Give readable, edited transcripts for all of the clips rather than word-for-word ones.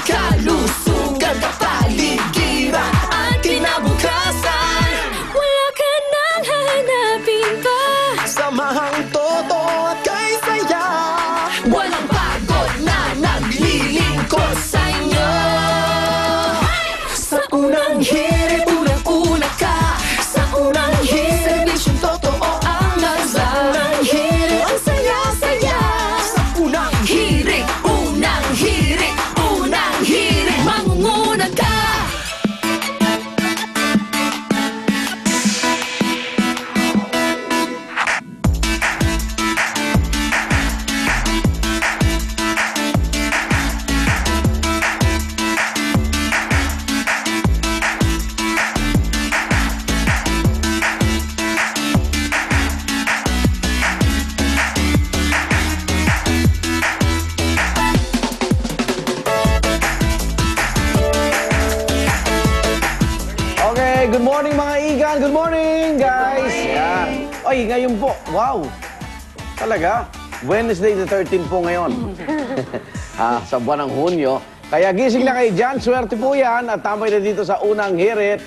kalusugan, kapaligiran at kinabukasan. Wala ka nang hahanapin pa. Samahang totoo at kay saya, walang pagod na naglilingkod sa inyo. Sa unang hirit, unang-una ka. Sa unang hirit, serbisyong totoo ang laza. Sa unang hirit, ang saya-saya. Sa unang hirit, unang hirit, unang hirit, mangunguna ka. Okay, good morning mga igan. Good morning, guys. Yan. Oy, ngayon po. Wow. Talaga? Wednesday the 13th po ngayon. Sa buwan ng Hunyo. Kaya gising na kayo dyan. Swerte po yan. At tambay na dito sa unang hirit.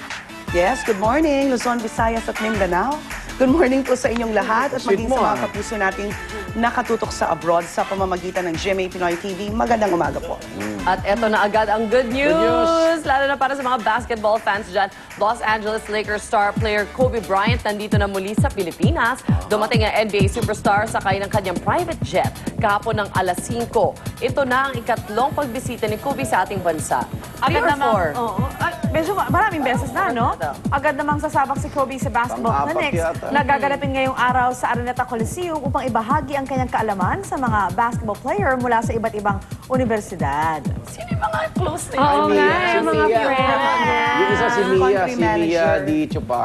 Yes, good morning, Luzon, Visayas at Mindanao. Good morning po sa inyong lahat at Sweet maging mo, sa mga ah. kapuso nating nakatutok sa abroad sa pamamagitan ng GMA Pinoy TV. Magandang umaga po. At eto na agad ang good news. news. Lalo na para sa mga basketball fans dyan. Los Angeles Lakers star player Kobe Bryant nandito na muli sa Pilipinas. Dumating ang NBA superstar sakay ng kanyang private jet kahapon ng alas 5. Ito na ang ikatlong pagbisita ni Kobe sa ating bansa. Agad namang, Four. oo. Medyo maraming beses na, no? Agad namang sasabak si Kobe sa basketball Pang-apat clinics yata. na gaganapin ngayong araw sa Araneta Coliseum upang ibahagi ang kanyang kaalaman sa mga basketball player mula sa iba't ibang universidad. Sino yung mga close na Oo Mia. nga, Si yung mga Mia. friends. Yung isa si Mia. Country Si Mia manager. Di Chupa.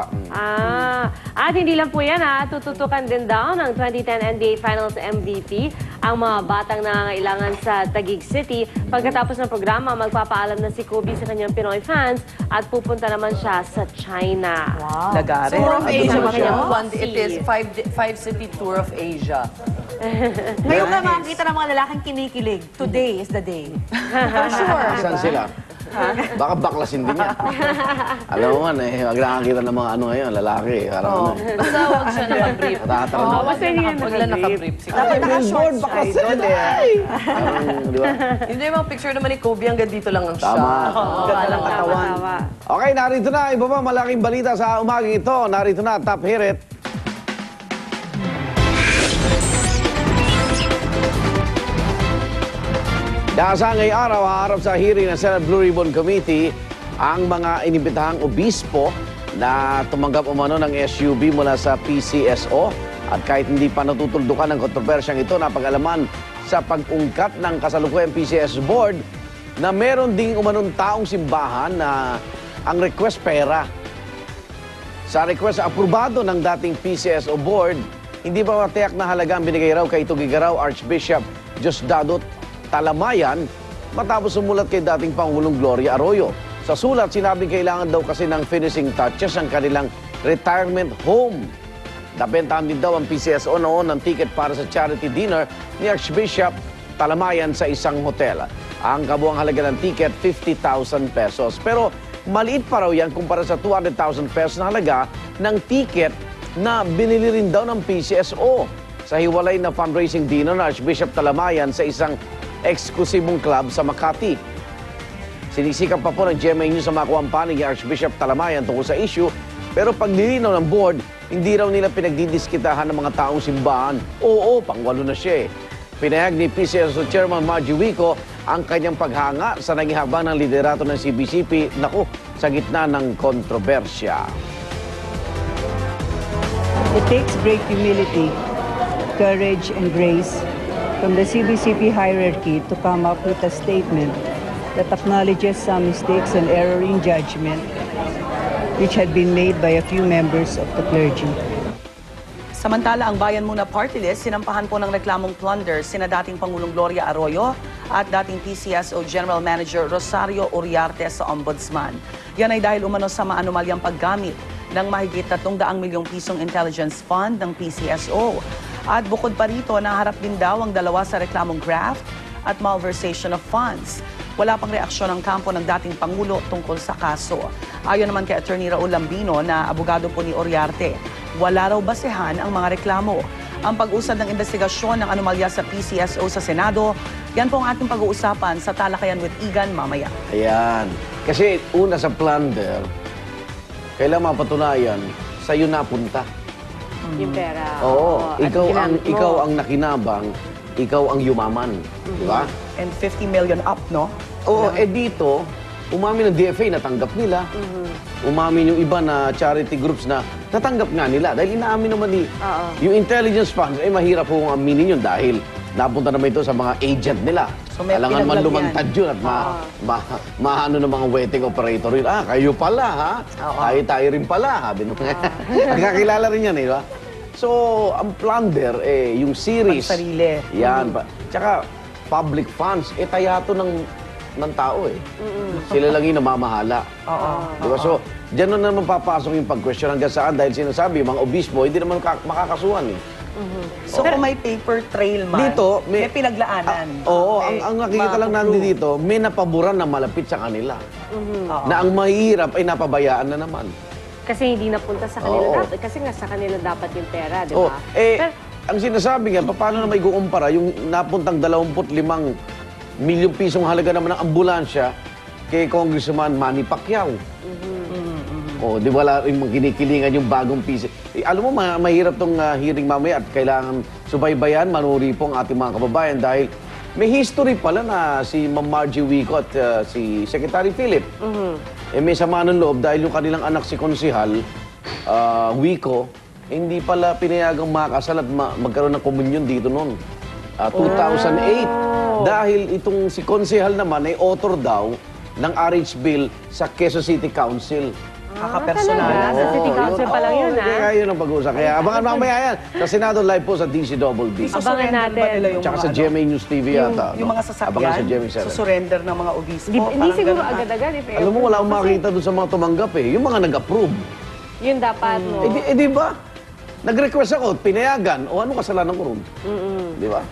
At hindi lang po yan, tututukan din daw ng 2010 NBA Finals MVP ang mga batang nangangailangan sa Taguig City. Pagkatapos ng programa, magpapaalam na si Kobe sa kanyang Pinoy fans at pupunta naman siya sa China. Wow. Lagare. Tour of Ano Asia ba ba siya? It is five city tour of Asia. Ngayon na makikita ng mga lalaking kinikilig. Today is the day. For sure. Saan sila? Baka baklasin din yan. Alam mo man wag nakakita ng mga ano ngayon, lalaki. Parang ano. Basta huwag siya nakabrief. Nakataran. Basta hindi yan Huwag lang nakabrief. Ay, billboard, baklasin eh. Parang, di ba? Hindi yung mga picture naman ni Kobe, hanggang dito lang ang siya. Tama. Ganda ng katawan. Okay, narito na. Iba pa malaking balita sa umagang ito. Narito na, top hirit. Dahil ngayong araw, haharap sa hearing ng Senate Blue Ribbon Committee ang mga inimbitahang obispo na tumanggap umano ng SUV mula sa PCSO. At kahit hindi pa natutuldukan ng kontrobersyang ito, napag-alaman sa pag-ungkat ng kasalukuyang PCS Board na meron ding umanong taong simbahan na ang request pera. Sa request aprobado ng dating PCSO Board, hindi pa matiyak na halaga ang binigay raw kay Tugigaraw Archbishop Diosdado Talamayan matapos sumulat kay dating Pangulong Gloria Arroyo. Sa sulat, sinabing kailangan daw kasi ng finishing touches ang kanilang retirement home. Nabentahan din daw ang PCSO noon ng ticket para sa charity dinner ni Archbishop Talamayan sa isang hotel. Ang kabuang halaga ng ticket, 50,000 pesos. Pero maliit pa raw yan kumpara sa 200,000 pesos na halaga ng ticket na binili rin daw ng PCSO sa hiwalay na fundraising dinner na Archbishop Talamayan sa isang eksklusibong club sa Makati. Sinisikap pa po ng GMA News sa makuha ang panig ni Archbishop Talamayan tungkol sa issue, pero pag nilinaw ng board, hindi raw nila pinagdidiskitahan ng mga taong simbahan. Oo, pangwalo na siya eh. Pinahayag ni PCSO Chairman Margie Wico ang kanyang paghanga sa nangihabang ng liderato ng CBCP, naku, sa gitna ng kontrobersya. It takes great humility, courage, and grace from the CBCP hierarchy to come up with a statement that acknowledges some mistakes and error in judgment which had been made by a few members of the clergy. Samantala, ang Bayan Muna Party List, sinampahan po ng reklamong plunder sina dating Pangulong Gloria Arroyo at dating PCSO General Manager Rosario Uriarte sa Ombudsman. Yan ay dahil umano sa maanumalyang paggamit ng mahigit 300 milyong pisong intelligence fund ng PCSO. At bukod pa rito, naharap din daw ang dalawa sa reklamong graft at malversation of funds. Wala pang reaksyon ng kampo ng dating Pangulo tungkol sa kaso. Ayon naman kay Attorney Raul Lambino na abogado po ni Oriarte, wala raw basehan ang mga reklamo. Ang pag-usad ng investigasyon ng anomalya sa PCSO sa Senado, yan po ang ating pag-uusapan sa Talakayan with Igan mamaya. Ayan. Kasi una sa plunder, kailangan mapatunayan, sa'yo napunta. Yung pera. Oo, At ginamit mo. ikaw ang nakinabang, ikaw ang yumaman. Di ba? And 50 million up, no? Oo, dito, umamin ng DFA, natanggap nila. Umamin yung iba na charity groups na natanggap nga nila. Dahil inaamin naman yung intelligence funds, mahirap kung aminin yun dahil napunta naman ito sa mga agent nila. So, may Alangan man pinaglagyan. lumantad yun at maano ng mga wetting operator yun. Kayo pala, ha? Tayo rin pala, sabi nung. Nagkakilala rin yan, di ba? So, ang plunder, yung series. Pansarili. Yan. Tsaka, public funds, tayato ng tao Sila lang yung namamahala. Diba? So, dyan na naman papasok yung pag-question hanggang saan dahil sinasabi, yung mga obispo, hindi naman makakasuhan So kung may paper trail man, Dito, may pinaglaanan. Oo, ang nakikita lang natin dito, may napaboran na malapit sa kanila. Na ang mahirap ay napabayaan na naman. Kasi hindi napunta sa kanila Oo. dapat. Kasi nga sa kanila dapat yung pera, di Oh, ba? Pero, ang sinasabi nga, paano na may kukumpara yung napuntang 25 milyong pisong halaga naman ng ambulansya kay Congressman Manny Pacquiao. Oh, di wala rin kinikilingan yung bagong piso. Alam mo, mahirap tong hearing mamaya at kailangan subaybayan, manuri po ang ating mga kababayan dahil may history pala na si Ma'am Margie Wico at si Secretary Philip. May sama ng loob dahil yung kanilang anak si Konsihal, Wico, hindi pala pinayagang makasal at magkaroon ng komunyon dito noon. 2008. Dahil itong si Konsihal naman ay author daw ng RH Bill sa Quezon City Council. Kakapersonal. talaga? Sa City Council pa lang yun, Kaya yun ang pag-uusap. Kaya abangan mamaya yan. Sa Senado live po sa DCWB. Abangan natin. Tsaka sa GMA News TV yata. Yung mga Abangan sa GMA sasakyan, 7. susurrender ng mga obispo. hindi parang siguro ganun, agad-agad. Alam mo, wala akong makita doon sa mga tumanggap Yung mga nag-approve. Yun dapat, no? Di ba? Nag-request ako, pinayagan. O ano kasalanan ko ron? Di ba?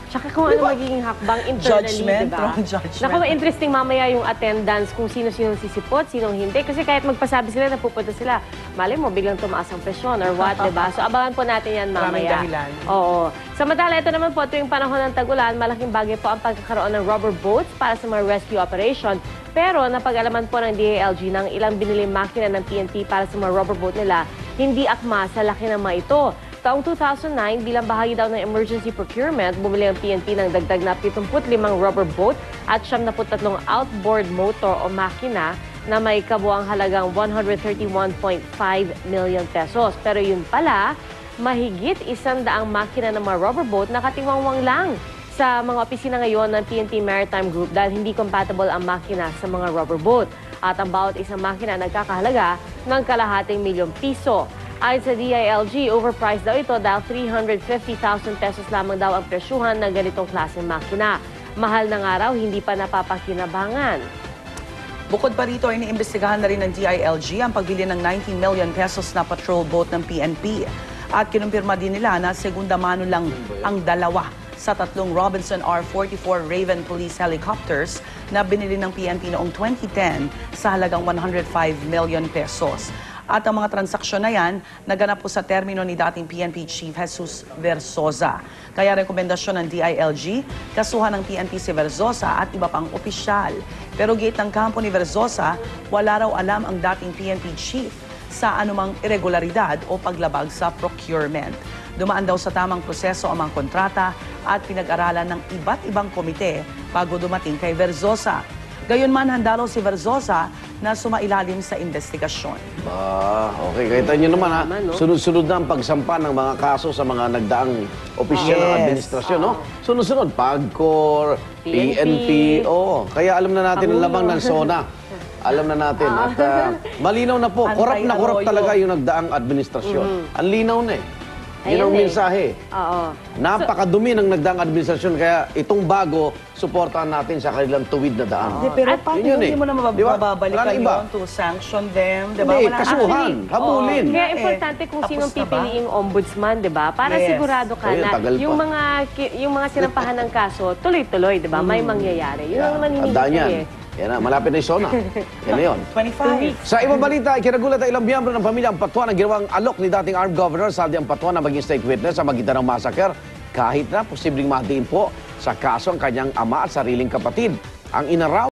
Tsaka kung ano magiging hakbang internally, Judgment, di ba? wrong judgment. Naku, interesting mamaya yung attendance kung sino-sino sisipot, sinong hindi. Kasi kahit magpasabi sila na pupunta sila, mali mo, biglang tumaas ang presyon or what, di ba? So abangan po natin yan Maraming mamaya. dahilan. Oo. Samantala, ito naman po, tuwing panahon ng tag-ulan, malaking bagay po ang pagkakaroon ng rubber boats para sa mga rescue operation. Pero napag-alaman po ng DILG ng ilang biniling makina ng PNP para sa mga rubber boat nila, hindi akma sa laki ng mga ito. Taong 2009, bilang bahagi daw ng emergency procurement, bumili ang PNP ng dagdag na 75 rubber boat at 73 outboard motor o makina na may kabuang halagang 131.5 million pesos. Pero yun pala, mahigit 100 makina ng mga rubber boat na katiwangwang lang sa mga opisina ngayon ng PNP Maritime Group dahil hindi compatible ang makina sa mga rubber boat. At ang bawat isang makina nagkakahalaga ng kalahating milyong piso. Ayon sa DILG, overpriced daw ito dahil 350,000 pesos lamang daw ang presyuhan ng ganitong klaseng makina. Mahal na nga raw, hindi pa napapakinabangan. Bukod pa rito, iniimbestigahan na rin ng DILG ang pagbili ng 19 million pesos na patrol boat ng PNP. At kinumpirma din nila na segunda mano lang ang dalawa sa 3 Robinson R-44 Raven Police Helicopters na binili ng PNP noong 2010 sa halagang 105 million pesos. At ang mga transaksyon na yan, naganap po sa termino ni dating PNP Chief Jesus Versosa. Kaya rekomendasyon ng DILG, kasuhan ng PNP si Versosa at iba pang opisyal. Pero gate ng kampo ni Versosa, wala raw alam ang dating PNP Chief sa anumang irregularidad o paglabag sa procurement. Dumaan daw sa tamang proseso ang mga kontrata at pinag-aralan ng iba't ibang komite bago dumating kay Versosa. Gayunman, handa raw si Versosa na sumailalim sa investigasyon. Okay. Kita nyo naman, ha? Sunod-sunod na ang pagsampa ng mga kaso sa mga nagdaang opisyal ng administrasyon, no? Sunod-sunod, PAGCOR, PNP. Kaya alam na natin ang labang ng SONA. Alam na natin. At malinaw na po, korap na korap talaga yung nagdaang administrasyon. Ang linaw na Yun ang Ayun mensahe. Oo. Napakadumi ng nagdaang administrasyon, kaya itong bago, suportahan natin sa kanilang tuwid na daan. Hindi, pero paano yun hindi eh. mo na Di ba? mababalikan Walang iba. yun to sanction them, di ba? Hindi, Wala- kasuhan, Actually, habulin. oo. Kaya Eh, importante kung tapos sinong na ba? pipiliing ombudsman, 'di ba? Para Yes. sigurado ka Ayun, na tagal pa. yung mga sinampahan ng kaso tuloy-tuloy, 'di ba? May mangyayari. Yun ang naman hinihingi Tandaan yan. eh. Yan na, malapit na yung SONA. Yan na yun. 25. Sa ibang balita, ikinagulat ang ilang miyembro ng pamilya Ampatuan ang ginawang alok ni dating armed governor Saldi Ampatuan na maging state witness sa magitan ng massacre kahit na posibleng matiin po sa kaso ang kanyang ama at sariling kapatid. Ang inaraw